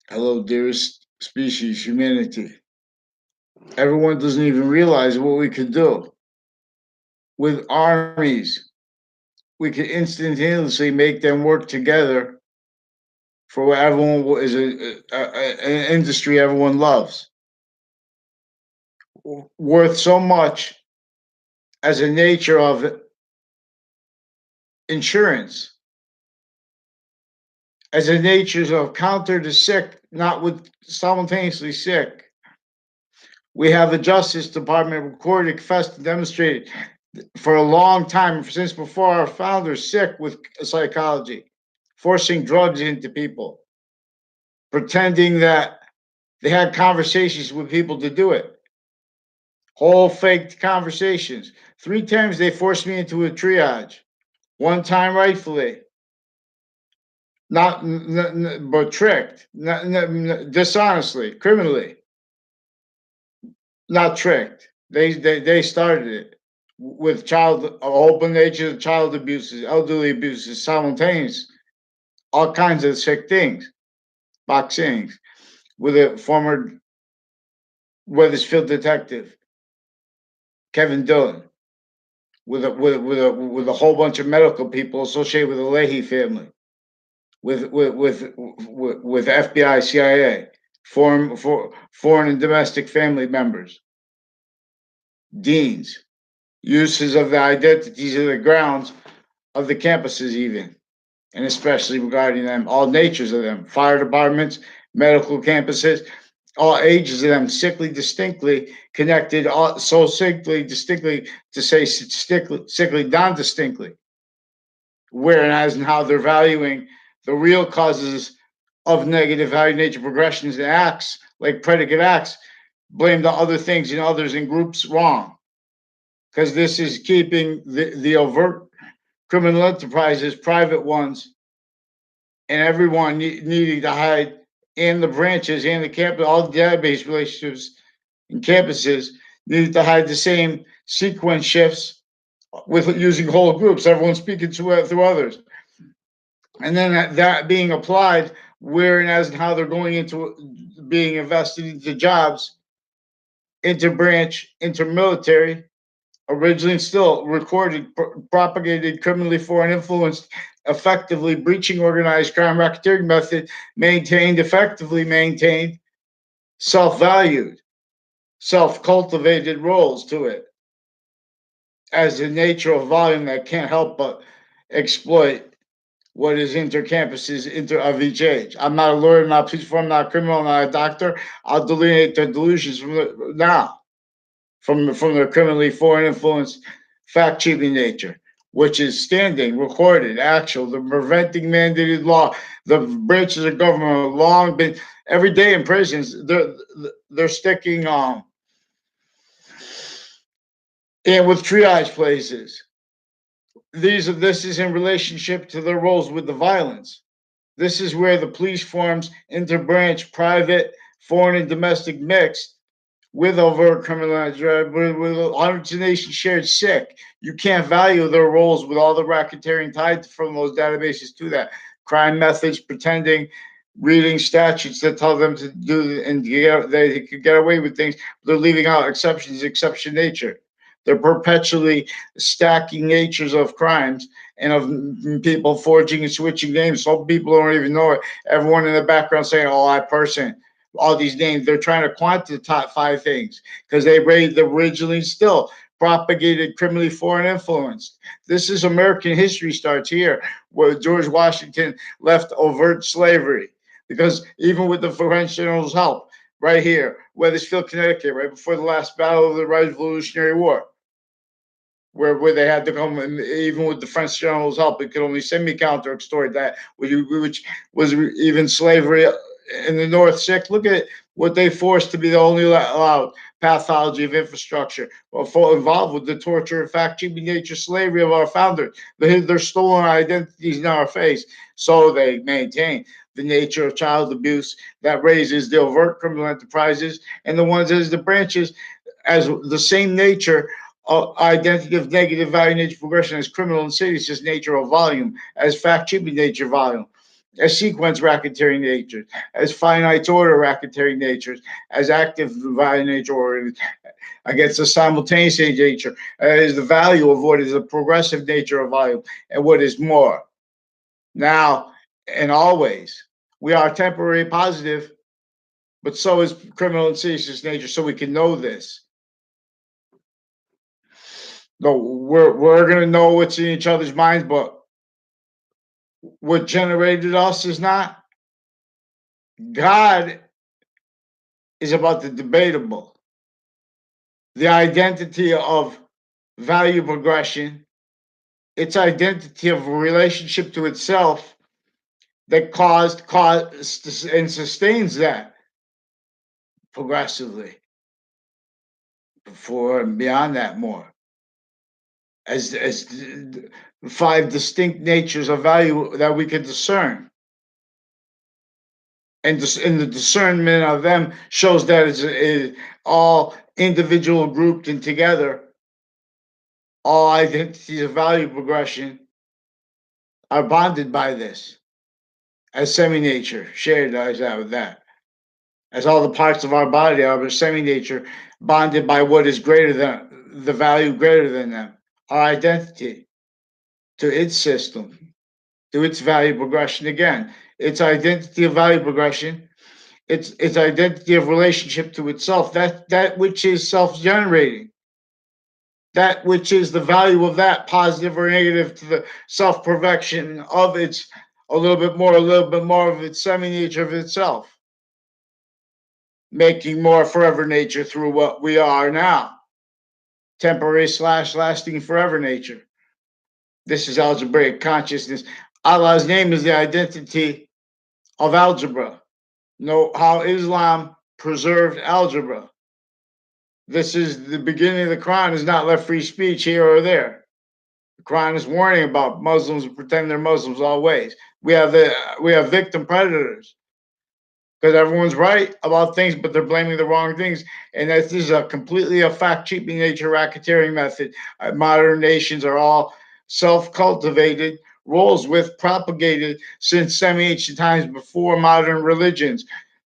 Hello, dearest species, humanity. Everyone doesn't even realize what we could do. With armies, we could instantaneously make them work together for what everyone is an industry everyone loves, worth so much as a nature of insurance, as a nature of counter to sick, not with simultaneously sick. We have the Justice Department recorded, confessed, and demonstrated for a long time, since before our founders, sick with psychology, forcing drugs into people, pretending that they had conversations with people to do it. Whole faked conversations. 3 times they forced me into a triage. One time rightfully, not but tricked, dishonestly, criminally, not tricked. They started it with child a whole bunch of child abuses, elderly abuses, simultaneous, all kinds of sick things, boxings with a former Weathersfield detective, Kevin Dillon, with a whole bunch of medical people associated with the Leahy family, with FBI, CIA, foreign and domestic family members, deans, uses of the identities of the grounds of the campuses, even, and especially regarding them, all natures of them, fire departments, medical campuses, all ages of them, sickly distinctly connected, so sickly distinctly to say sickly non-distinctly, whereas and how they're valuing the real causes of negative value nature progressions and acts, like predicate acts, blame the other things and others in groups wrong. Because this is keeping the overt criminal enterprises, private ones, and everyone needing to hide, and the branches and the campus, all the database relationships and campuses needed to hide the same sequence shifts with using whole groups, everyone speaking through others. And then that being applied where and as and how they're going into being invested into jobs, interbranch, intermilitary, originally still recorded, propagated, criminally foreign influenced, effectively breaching organized crime racketeering method, maintained, effectively maintained, self-valued, self-cultivated roles to it as the nature of volume that can't help but exploit what is intercampuses of each age. I'm not a lawyer, I'm not a police officer, I'm not a criminal, I'm not a doctor. I'll delineate the delusions now from the criminally foreign influence, fact cheating nature, which is standing, recorded, actual, the preventing mandated law. The branches of government have long been every day in prisons. They're sticking in with triage places. This is in relationship to their roles with the violence. This is where the police forms interbranch, private, foreign, and domestic mixed with overt criminalized, with hundreds of nations shared sick. You can't value their roles with all the racketeering tied from those databases to that. Crime methods, pretending, reading statutes that tell them to do and they could get away with things. They're leaving out exceptions, exception nature. They're perpetually stacking natures of crimes and of people forging and switching names. Some people don't even know it. Everyone in the background saying, "Oh, that person." All these names, they're trying to quantify 5 things because they raised originally still propagated criminally foreign influence. This is American history starts here, where George Washington left overt slavery because even with the French general's help, right here, Weathersfield, Connecticut, right before the last battle of the Revolutionary War, where they had to come, and even with the French general's help, it could only semi-counter extort that, which was even slavery in the North. Sick. Look at what they forced to be the only allowed pathology of infrastructure, well, involved with the torture and fact-cheating nature slavery of our founders. Their stolen identities in our face, so they maintain the nature of child abuse that raises the overt criminal enterprises and the ones as the branches as the same nature identity of negative value nature progression as criminal insidious nature of volume, as fact cheaping nature volume. as sequence racketeering natures, as finite order racketeering natures, as active divine nature, or against the simultaneous nature, is the value of what is the progressive nature of volume and what is more. Now and always, we are temporary positive, but so is criminal and seditious nature, so we can know this. No, we're gonna know what's in each other's minds, but what generated us is not. God is about the debatable. The identity of value progression, its identity of relationship to itself that caused and sustains that progressively before and beyond that more as five distinct natures of value that we can discern, and the discernment of them shows that it's all individual grouped and together. All identities of value progression are bonded by this as semi-nature, shared as that with that. As all the parts of our body are semi-nature, bonded by what is greater than the value greater than them, our identity to its system, to its value progression again. Its identity of value progression, its identity of relationship to itself, that which is self-generating, that which is the value of that positive or negative to the self-perfection of its a little bit more of its semi-nature of itself, making more forever nature through what we are now, temporary slash lasting forever nature. This is algebraic consciousness. Allah's name is the identity of algebra. Know how Islam preserved algebra. This is the beginning of the Quran is not left free speech here or there. The Quran is warning about Muslims who pretend they're Muslims always. We have victim predators because everyone's right about things, but they're blaming the wrong things. And this is a completely a fact-cheaping nature racketeering method. Modern nations are all self-cultivated roles with propagated since semi-ancient times before modern religions,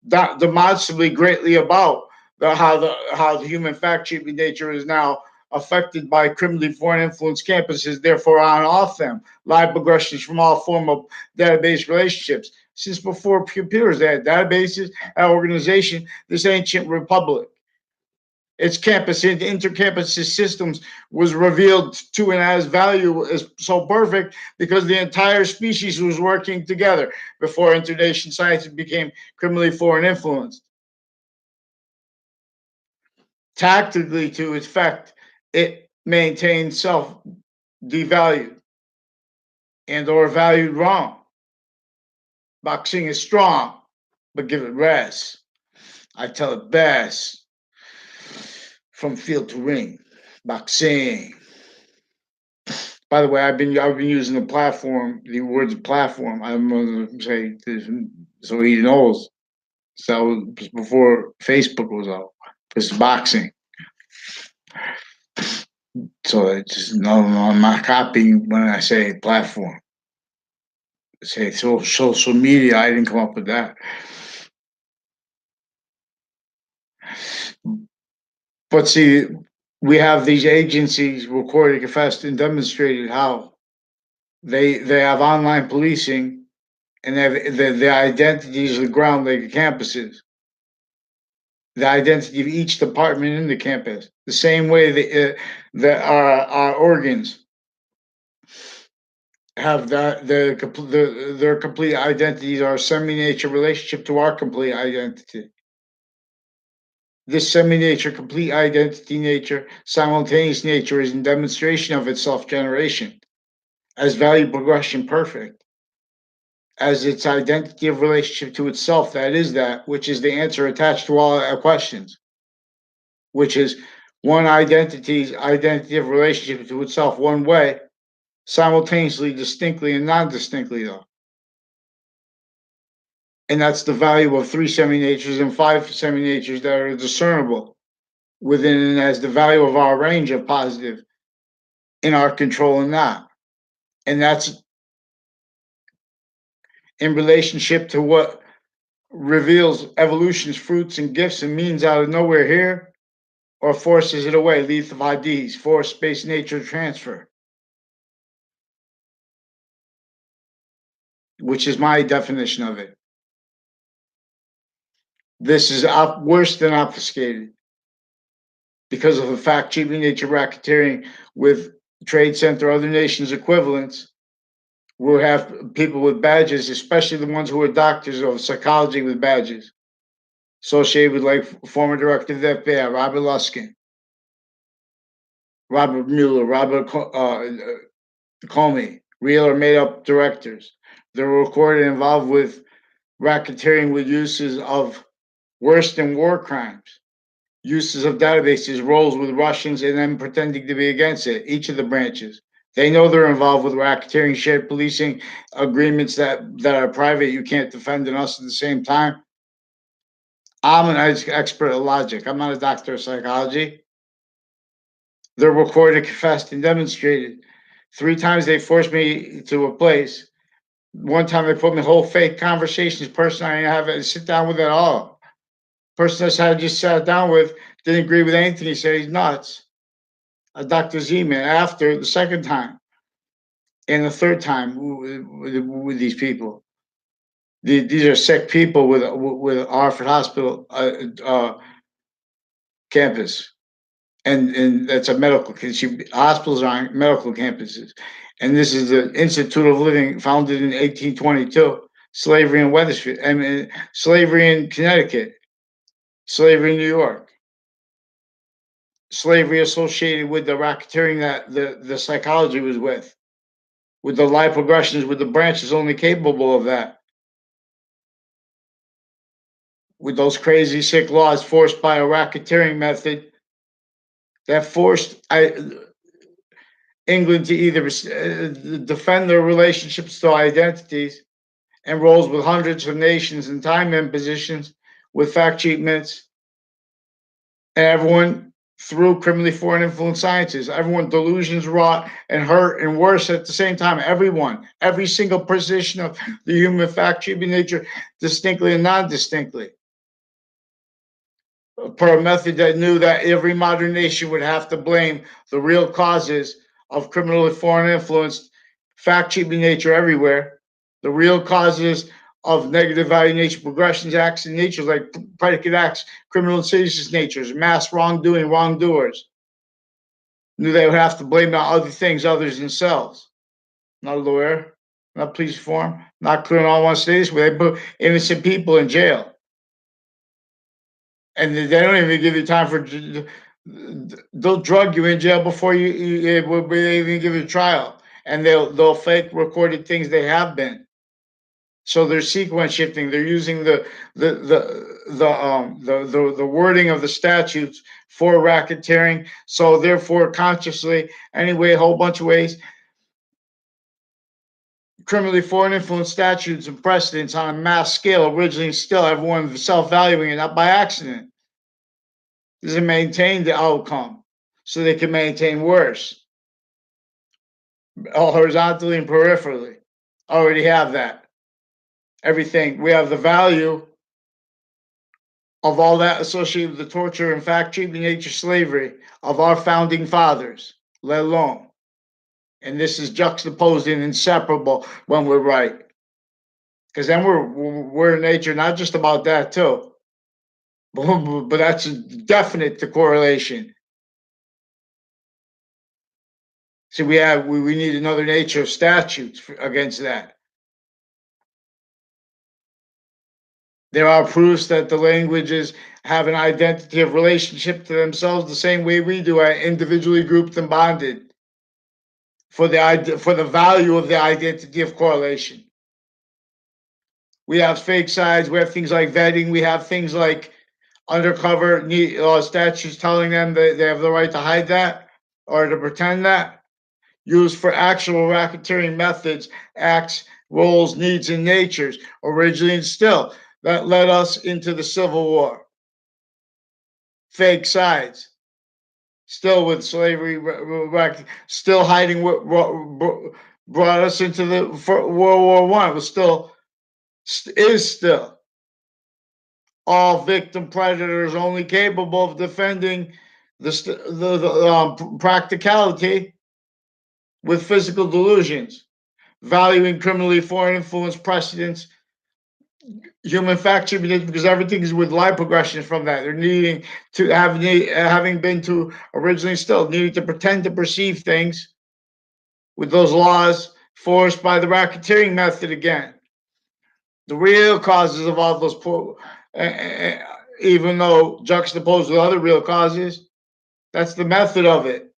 demonstrably greatly about how the human fact-cheaping nature is now affected by criminally foreign influence campuses, therefore on off them, live progressions from all form of database relationships since before computers. They had databases, had organization, this ancient republic. Its campus and intercampus systems was revealed to and as value is so perfect because the entire species was working together before internation science became criminally foreign influenced. Tactically to its effect, it maintained self devalued and or valued wrong. Boxing is strong, but give it rest. I tell it best from field to ring. Boxing. By the way, I've been using the platform, the words platform. I'm gonna say this so he knows. So before Facebook was out, it's boxing. So it's just no, I'm not copying when I say platform. I say social media. I didn't come up with that. But see, we have these agencies recorded, confessed, and demonstrated how they have online policing and they have the identities of the ground like campuses, the identity of each department in the campus, the same way that our organs have their complete identities, our semi-nature relationship to our complete identity. This semi-nature, complete identity nature, simultaneous nature is in demonstration of its self-generation as value progression perfect, as its identity of relationship to itself, that is that, which is the answer attached to all our questions, which is one identity of relationship to itself one way, simultaneously, distinctly, and non-distinctly though. And that's the value of three semi-natures and five semi-natures that are discernible within and as the value of our range of positive in our control and not. And that's in relationship to what reveals evolution's fruits and gifts and means out of nowhere here, or forces it away, lethal IDs, forced space nature transfer, which is my definition of it. This is worse than obfuscated because of the fact cheaping nature racketeering with Trade Center, other nations' equivalents. We'll have people with badges, especially the ones who are doctors of psychology with badges, associated with like former director of the FBI, Robert Luskin, Robert Mueller, Robert Comey, real or made up directors. They're recorded involved with racketeering with uses of worse than war crimes, uses of databases, roles with Russians, and then pretending to be against it, each of the branches. They know they're involved with racketeering, shared policing agreements that are private. You can't defend in us at the same time. I'm an expert at logic. I'm not a doctor of psychology. They're recorded, confessed, and demonstrated. 3 times they forced me to a place. One time they put me whole fake conversations, person I didn't have to sit down with at all. Person I just sat down with didn't agree with anything he said. He's nuts. A Dr. Z-man after the second time and the third time with these people. These are sick people with Harvard Hospital campus, and that's a medical. Hospitals aren't medical campuses, and this is the Institute of Living, founded in 1822. Slavery in Wethersfield, I mean, slavery in Connecticut, slavery in New York, slavery associated with the racketeering that the psychology was with the life progressions, with the branches only capable of that, with those crazy sick laws forced by a racketeering method that forced England to either defend their relationships to identities and roles with hundreds of nations and time impositions with fact sheet minutes, and everyone through criminally foreign influence sciences, everyone delusions wrought and hurt and worse at the same time. Everyone, every single position of the human fact sheet nature, distinctly and non-distinctly, per a method that knew that every modern nation would have to blame the real causes of criminal foreign influence, fact cheating nature everywhere, the real causes of negative value nature, progressions, acts, and natures like predicate acts, criminal insidious natures, mass wrongdoing, wrongdoers. Knew they would have to blame on other things other than themselves. Not a lawyer, not police reform, not clear in all one states where they put innocent people in jail. And they don't even give you time for. They'll drug you in jail before they even give you a trial, and they'll fake recorded things they have been. So they're sequence shifting. They're using the wording of the statutes for racketeering. So therefore, consciously, anyway, a whole bunch of ways, criminally foreign influence statutes and precedents on a mass scale, originally still everyone self-valuing it, not by accident. Doesn't maintain the outcome, so they can maintain worse, horizontally and peripherally. Already have that. Everything. We have the value of all that associated with the torture and fact treatment, nature, slavery of our founding fathers, let alone. And this is juxtaposed and inseparable when we're right. Because then we're in nature, not just about that too, but that's definite the correlation. So we need another nature of statutes against that. There are proofs that the languages have an identity of relationship to themselves the same way we do, are individually grouped and bonded for the value of the identity of correlation. We have fake sides. We have things like vetting. We have things like undercover statutes telling them that they have the right to hide that or to pretend that. Used for actual racketeering methods, acts, roles, needs, and natures, originally and still. That led us into the Civil War. Fake sides, still with slavery, still hiding what brought us into the World War I. It was still is still all victim predators only capable of defending the practicality with physical delusions, valuing criminally foreign influence precedents, human factor, because everything is with life progressions from that. They're needing to have having been to originally still needing to pretend to perceive things with those laws forced by the racketeering method again. The real causes of all those poor, even though juxtaposed with other real causes, that's the method of it,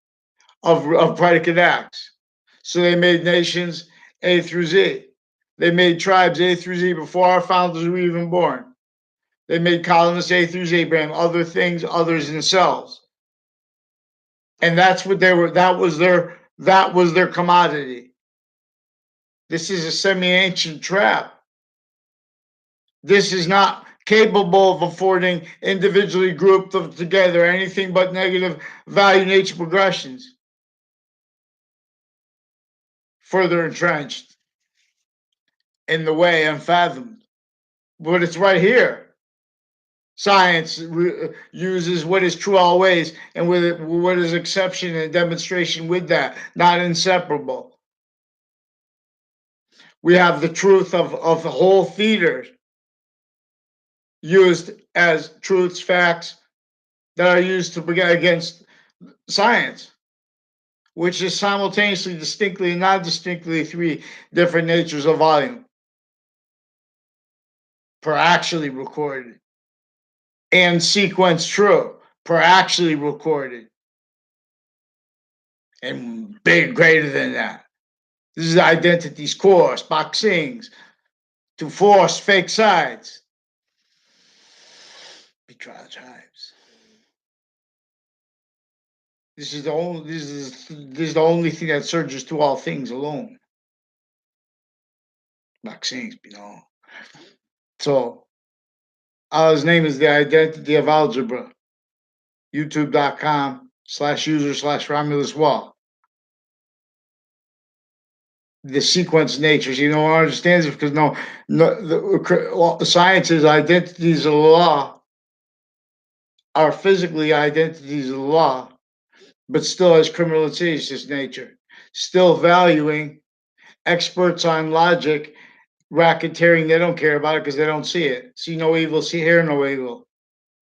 of predicate acts. So they made nations A through Z. They made tribes A through Z before our founders were even born. They made colonists A through Z, Abraham, other things, others themselves. And that's what they were, that was their commodity. This is a semi-ancient trap. This is not capable of affording individually grouped together anything but negative value nature progressions. Further entrenched in the way unfathomed. But it's right here. Science uses what is true always, and with it, what is exception and demonstration with that, not inseparable. We have the truth of the whole theater used as truths, facts that are used to against science, which is simultaneously, distinctly, and not distinctly three different natures of volume per actually recorded, and sequence true per actually recorded, and big greater than that. This is identity's course, boxings, to force fake sides. Betrayal tribes. This is the only thing that surges to all things alone. Boxings, So Allah's name is the identity of algebra. YouTube.com/user/Romulus Wall. The sequence natures, no one understands it because the science's identities of the law are physically identities of the law, but still has criminal insidious nature, still valuing experts on logic, racketeering. They don't care about it because they don't see it. See no evil, see hear no evil.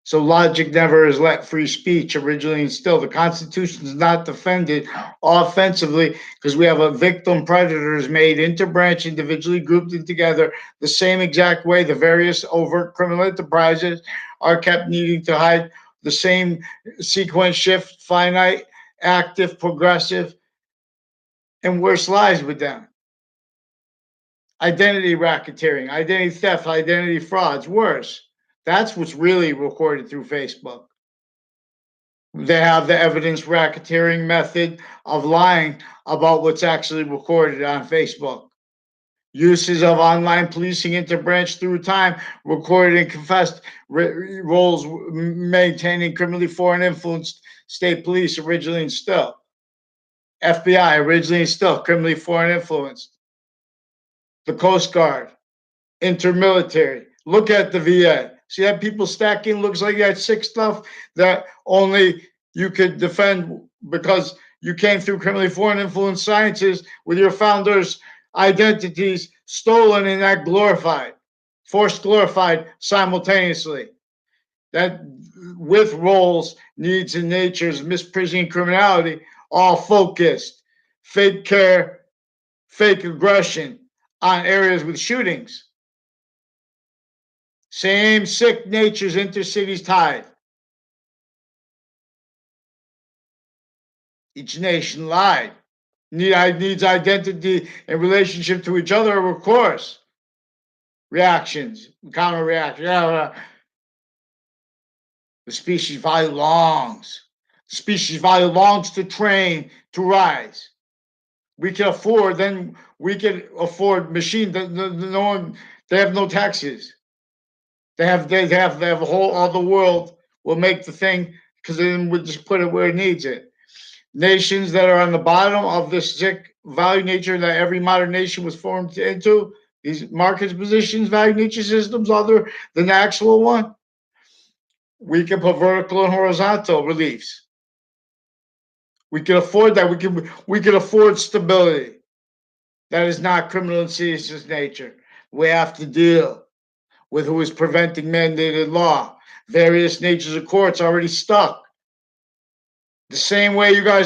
So logic never has let free speech originally instilled. The Constitution is not defended offensively because we have a victim predators made interbranch, individually grouped in together the same exact way. The various overt criminal enterprises are kept needing to hide the same sequence shift, finite, active, progressive, and worse lies with them. Identity racketeering, identity theft, identity frauds, worse. That's what's really recorded through Facebook. They have the evidence racketeering method of lying about what's actually recorded on Facebook. Uses of online policing interbranch through time, recorded and confessed roles maintaining criminally foreign influenced state police originally and still. FBI originally and still criminally foreign influenced. The Coast Guard, intermilitary. Look at the VA. See that people stacking looks like that sick stuff that only you could defend because you came through criminally foreign influence sciences with your founders' identities stolen and that glorified, forced glorified simultaneously. That with roles, needs, and natures, misprision, criminality, all focused, fake care, fake aggression on areas with shootings. Same sick natures, intercities tied. Each nation lied. Needs identity and relationship to each other, of course. Reactions, counter reactions. The species value longs. The species value longs to train, to rise. We can afford, then we can afford machine. No one, they have no taxes. They have a whole other world will make the thing because then we just put it where it needs it. Nations that are on the bottom of this sick value nature that every modern nation was formed into, these market positions, value nature systems, other than the actual one, we can put vertical and horizontal reliefs. We can afford that. We can afford stability. That is not criminal insidious nature. We have to deal with who is preventing mandated law. Various natures of courts already stuck. The same way you guys